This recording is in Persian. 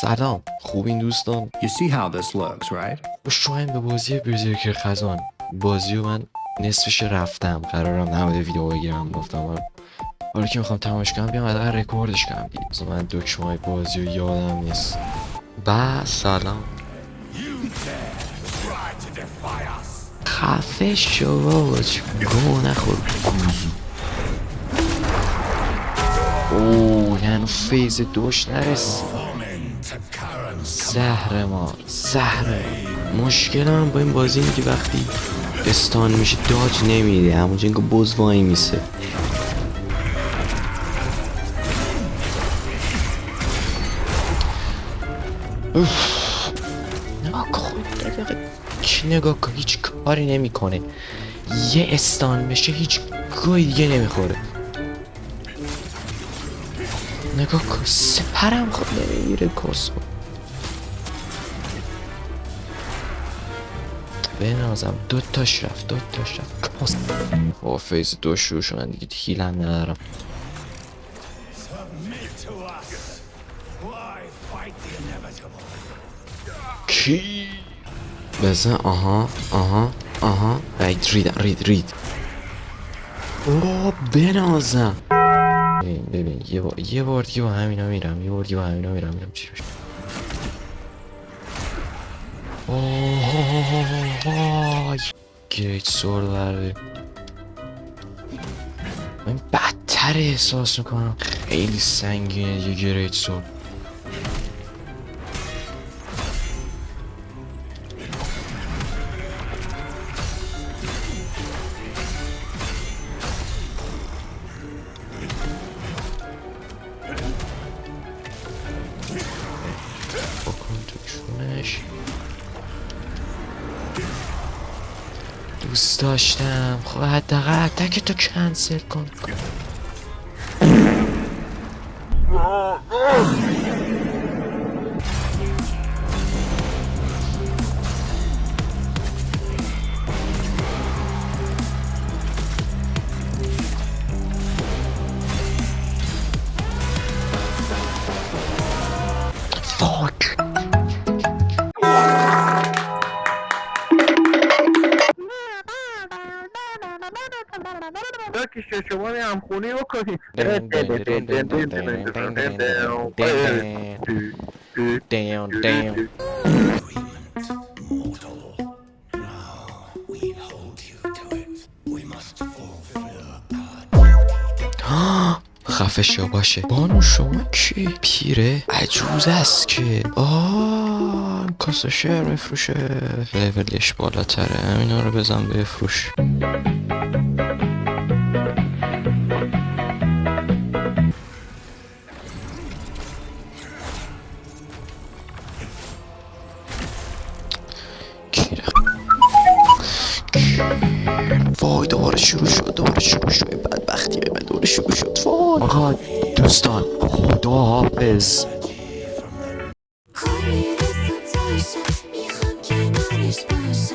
سلام، خوبین دوستان؟ You see how this looks, right? خوش اومدین به بازی برزرکر خزان. بازی رو من نصفش رفتم، قرارم نبوده ویدیو بگیرم، گفتم حالا که میخوام تماش کنم بیام حداقل رکوردش کنم دیگه. مثلا من دکمه‌های بازی رو یادم نیست. سلام. خفه شو بابا، گوه نخور گوزو. اوه یعنی فیز دوش نرسید. زهر مشکل من با این بازی اینه که وقتی استان میشه داج نمیده، همونجا اینکه بز وای میسه. نگاه کن نگاه کن، هیچ کاری نمیکنه. یه استان بشه هیچ گوی دیگه نمیخوره. نگاه کن سپرم خود نمیگیره کسو. بنازم دوتاش رفت کس. با فیز دو شروع شدن دیگه، هیلم ندارم. کی؟ بزن. آها رید اوه بنازم. ببین یه بار دیگه با همینا میرم، میرم چی بشه. اوه گریت سورد برده. من بدتر احساس میکنم، خیلی سنگینه یه گریت سورد. بکن تو چونش. دوست داشتم. خب حداقل اتک تو کنسل کن. فاک. که شما همخونی بکنید. Damn. خفه شو باشه. بانو شما کی؟ پیره عجوز است که کاسه شعر میفروشه، لیولش بالاتره، همینا رو بزن بفروش. وای دوباره شروع شد بدبختی به من دوباره شروع شد. وای آقا دوستان خدا حافظ. خالی دست و تاشم میخوام کنارش باشم.